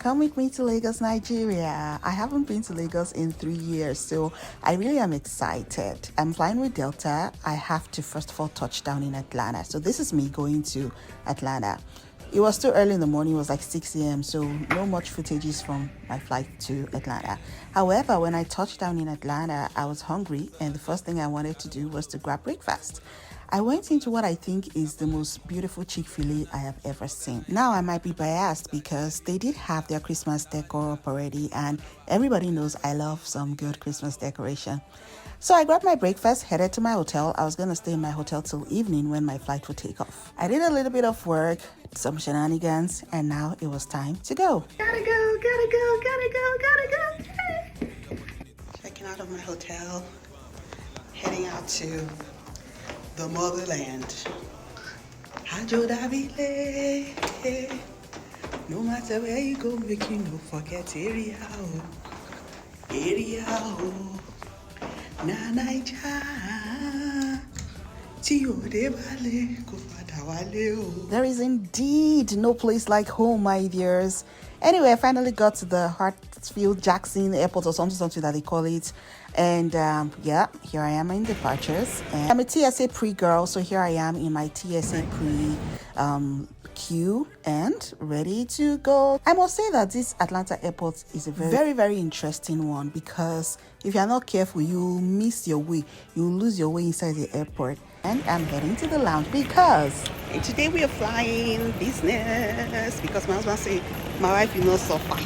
Come with me to Lagos, Nigeria. I haven't been to Lagos in 3 years, so I really am excited. I'm flying with Delta. I have to first of all touch down in Atlanta. So this is me going to Atlanta. It was still early in the morning, it was like 6 a.m., so no much footages from my flight to Atlanta. However, when I touched down in Atlanta, I was hungry, and the first thing I wanted to do was to grab breakfast. I went into what I think is the most beautiful Chick-fil-A I have ever seen. Now, I might be biased because they did have their Christmas decor up already, and everybody knows I love some good Christmas decoration. So I grabbed my breakfast, headed to my hotel. I was going to stay in my hotel till evening when my flight would take off. I did a little bit of work, some shenanigans, and now it was time to go. Gotta go. Checking out of my hotel, heading out to the motherland. Hajo Davile. No matter where you go, make you no forget area. Na Naija. There is indeed no place like home, my dears. Anyway, I finally got to the Hartsfield Jackson Airport or something that they call it. And yeah, here I am in departures. And I'm a TSA pre-girl, so here I am in my TSA pre queue and ready to go. I must say that this Atlanta airport is a very interesting one, because if you're not careful, you'll miss your way. You'll lose your way inside the airport. And I'm heading to the lounge because today we are flying business, because my husband said my wife will not suffer.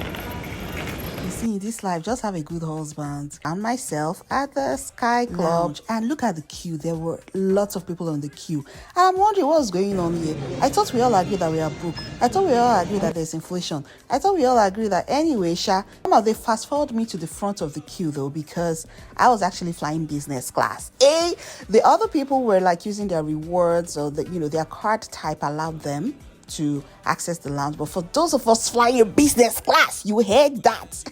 You see, in this life, just have a good husband. And myself at the Sky Club. Lounge. And look at the queue. There were lots of people on the queue. I'm wondering what's going on here. I thought we all agreed that we are broke. I thought we all agreed that there's inflation. I thought we all agreed that anyway, somehow they fast forward me to the front of the queue though, because I was actually flying business class. The other people were like using their rewards, or their card type allowed them to access the lounge, but for those of us flying business class, you heard that.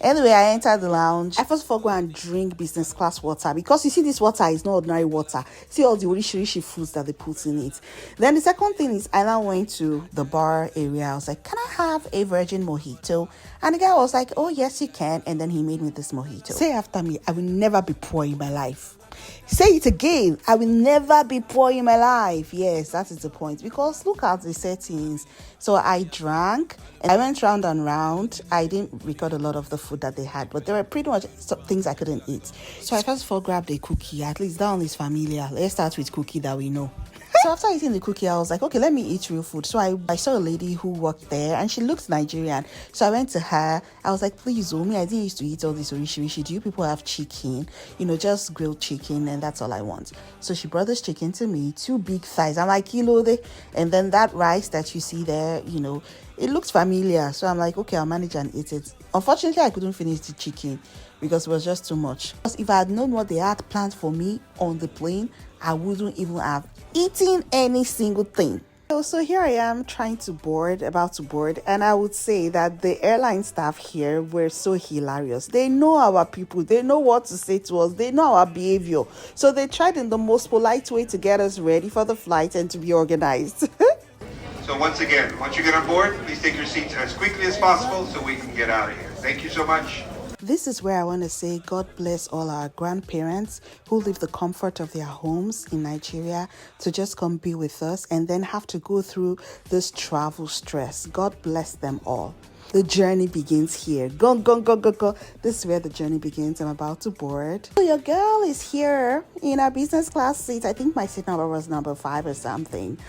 Anyway, I entered the lounge. I first of all go and drink business class water, because you see, this water is not ordinary water. See all the rishi foods that they put in it. Then the second thing is, I now went to the bar area. I was like, can I have a virgin mojito? And the guy was like, oh yes you can. And then he made me this mojito. Say after me, I will never be poor in my life. Say it again. I will never be poor in my life. Yes, that is the point. Because look at the settings. So I drank and I went round and round. I didn't record a lot of the food that they had, but there were pretty much some things I couldn't eat. So I first of all grabbed a cookie. At least that one is familiar. Let's start with cookie that we know. So after eating the cookie, I was like, okay, let me eat real food. So I saw a lady who worked there and she looked Nigerian. So I went to her. I was like, please, Omi, I didn't used to eat all this rishi. Do you people have chicken? Just grilled chicken, and that's all I want. So she brought this chicken to me, 2 big thighs. I'm like, and then that rice that you see there, it looks familiar. So I'm like, okay, I'll manage and eat it. Unfortunately, I couldn't finish the chicken because it was just too much. Because if I had known what they had planned for me on the plane, I wouldn't even have eaten any single thing. So here I am about to board, and I would say that the airline staff here were so hilarious. They know our people, they know what to say to us, they know our behavior. So they tried in the most polite way to get us ready for the flight and to be organized. So once again, once you get on board, please take your seats as quickly as possible so we can get out of here. Thank you so much. This is where I want to say God bless all our grandparents who leave the comfort of their homes in Nigeria to just come be with us and then have to go through this travel stress. God bless them all. The journey begins here. Go. This is where the journey begins. I'm about to board. So your girl is here in our business class seat. I think my seat number was number 5 or something.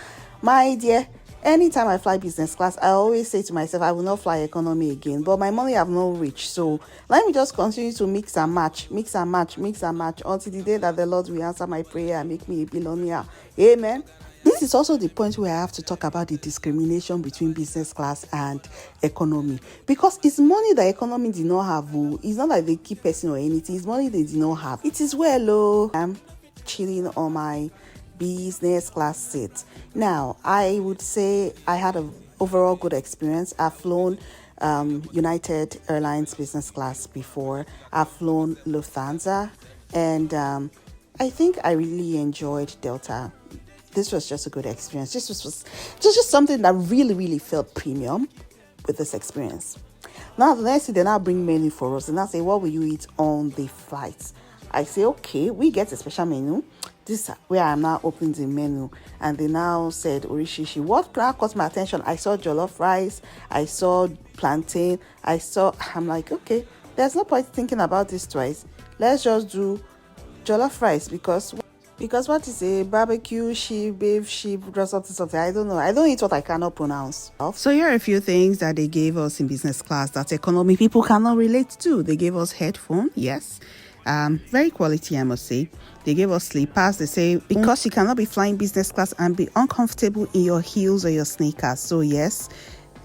My dear, anytime I fly business class, I always say to myself, I will not fly economy again. But my money have no reach. So let me just continue to mix and match until the day that the Lord will answer my prayer and make me a billionaire. Amen. This is also the point where I have to talk about the discrimination between business class and economy. Because it's money that economy did not have. It's not like they keep person or anything. It's money they did not have. It is well, I'm chilling on my business class seat. Now, I would say I had an overall good experience. I've flown United Airlines business class before. I've flown Lufthansa, and I think I really enjoyed Delta. This was just a good experience. This was just something that really felt premium. with this experience. Now, the next thing, they now bring menu for us and now say, what will you eat on the flight? I say, okay, we get a special menu. This is where I'm now opening the menu. And they now said, Orishishi, what caught my attention? I saw jollof rice, I saw plantain, I'm like, okay, there's no point thinking about this twice. Let's just do jollof rice because what is a barbecue, sheep, beef, sheep, something. I don't know. I don't eat what I cannot pronounce. So here are a few things that they gave us in business class that economy people cannot relate to. They gave us headphone, yes. Very quality, I must say. They gave us slippers. They say because you cannot be flying business class and be uncomfortable in your heels or your sneakers. So yes,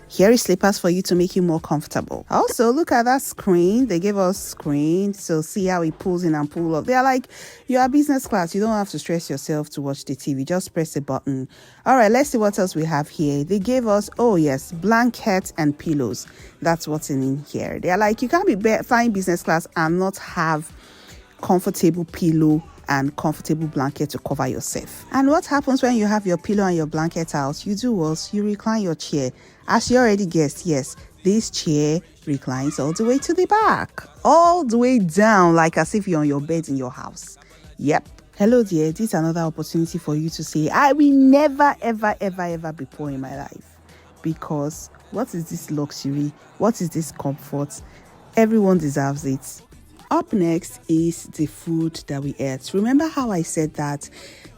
here is slippers for you to make you more comfortable. Also, look at that screen. They gave us screen. So see how it pulls in and pull up. They are like, you are business class. You don't have to stress yourself to watch the TV. Just press a button. All right, let's see what else we have here. They gave us, oh yes, blankets and pillows. That's what's in here. They are like, you can't be flying business class and not have comfortable pillow and comfortable blanket to cover yourself. And what happens when you have your pillow and your blanket out? You do what? You recline your chair. As you already guessed, yes, this chair reclines all the way to the back, all the way down, like as if you're on your bed in your house. Yep. Hello dear, this is another opportunity for you to say, I will never, ever be poor in my life. Because what is this luxury? What is this comfort? Everyone deserves it. Up next is the food that we ate. Remember how I said that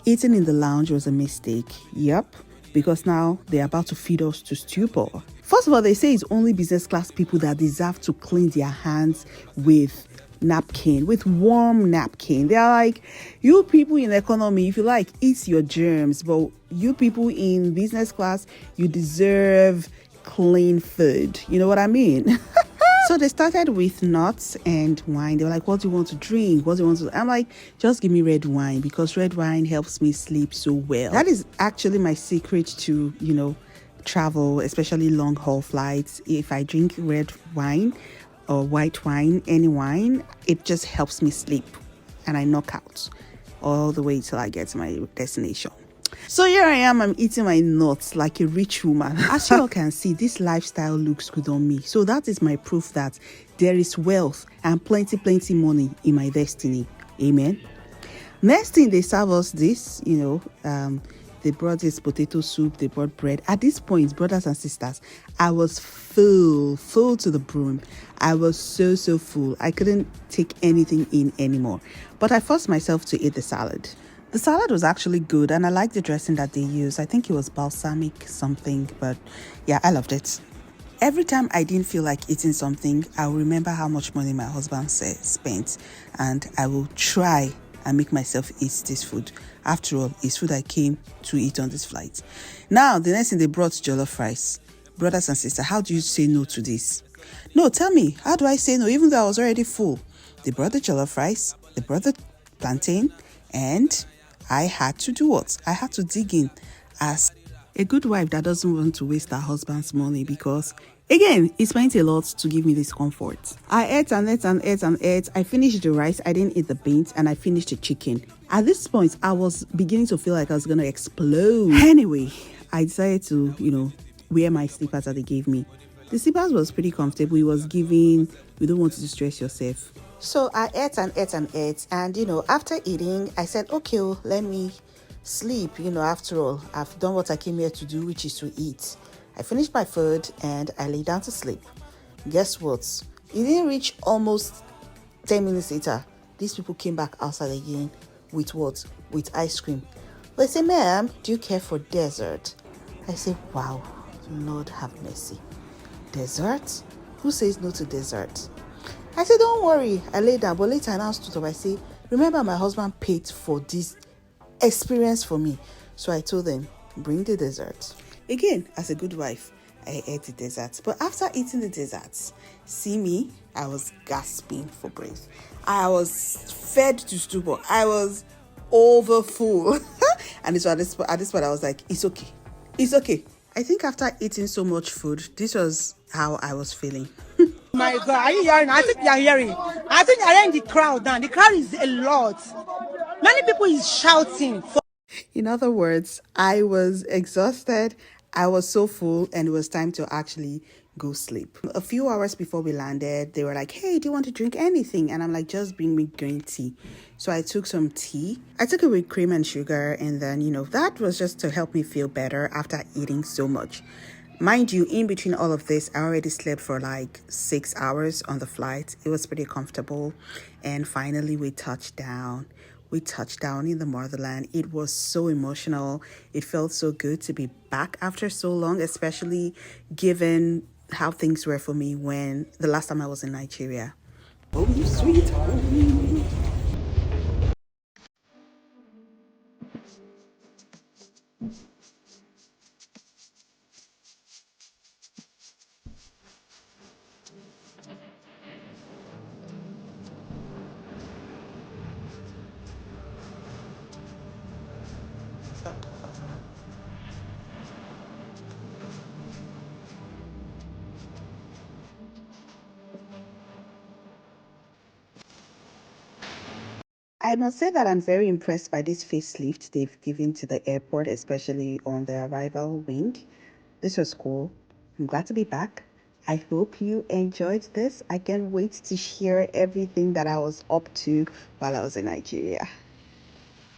eating in the lounge was a mistake? Yep, because now they're about to feed us to stupor. First of all, they say it's only business class people that deserve to clean their hands with napkin, with warm napkin. They're like, you people in economy, if you like, eat your germs, but you people in business class, you deserve clean food. You know what I mean? So they started with nuts and wine. They were like, what do you want to drink? What do you want to... I'm like, just give me red wine because red wine helps me sleep so well. That is actually my secret to, travel, especially long haul flights. If I drink red wine or white wine, any wine, it just helps me sleep and I knock out all the way till I get to my destination. So here I am, I'm eating my nuts like a rich woman. As you all can see, this lifestyle looks good on me. So that is my proof that there is wealth and plenty money in my destiny. Amen. Next thing, they serve us this, they brought this potato soup, they brought bread. At this point, brothers and sisters, I was full to the brim. I was so full. I couldn't take anything in anymore. But I forced myself to eat the salad. The salad was actually good and I liked the dressing that they used. I think it was balsamic something, but yeah, I loved it. Every time I didn't feel like eating something, I will remember how much money my husband spent and I will try and make myself eat this food. After all, it's food I came to eat on this flight. Now, the next thing they brought jollof rice. Brothers and sisters, how do you say no to this? No, tell me, how do I say no even though I was already full? They brought the jollof rice, they brought the plantain, and I had to do what? I had to dig in as a good wife that doesn't want to waste her husband's money because, again, he spent a lot to give me this comfort. I ate and ate. I finished the rice, I didn't eat the beans, and I finished the chicken. At this point, I was beginning to feel like I was going to explode. Anyway, I decided to, wear my slippers that they gave me. The slippers was pretty comfortable. It was giving, you don't want to stress yourself. So I ate and after eating, I said, okay, let me sleep. After all, I've done what I came here to do, which is to eat. I finished my food and I lay down to sleep. Guess what? It didn't reach almost 10 minutes later. These people came back outside again with what? With ice cream. They say, ma'am, do you care for dessert? I say, wow, Lord have mercy. Dessert? Who says no to dessert? I said, don't worry. I lay down, but later I now stood up. I say, remember my husband paid for this experience for me. So I told them, bring the dessert. Again, as a good wife, I ate the dessert. But after eating the desserts, see me, I was gasping for breath. I was fed to stupor. I was over full. And so at this point, I was like, it's okay. It's okay. I think after eating so much food, this was how I was feeling. My God, are you hearing? I think you are hearing. I think you're hearing the crowd now. The crowd is a lot. Many people is shouting. In other words, I was exhausted. I was so full and it was time to actually go sleep. A few hours before we landed, they were like, hey, do you want to drink anything? And I'm like, just bring me green tea. So I took some tea. I took it with cream and sugar, and then, that was just to help me feel better after eating so much. Mind you, in between all of this, I already slept for like 6 hours on the flight. It was pretty comfortable. And finally, we touched down. We touched down in the motherland. It was so emotional. It felt so good to be back after so long, especially given how things were for me when the last time I was in Nigeria. Oh, you sweet home. I must say that I'm very impressed by this facelift they've given to the airport, especially on the arrival wing. This was cool. I'm glad to be back. I hope you enjoyed this. I can't wait to share everything that I was up to while I was in Nigeria.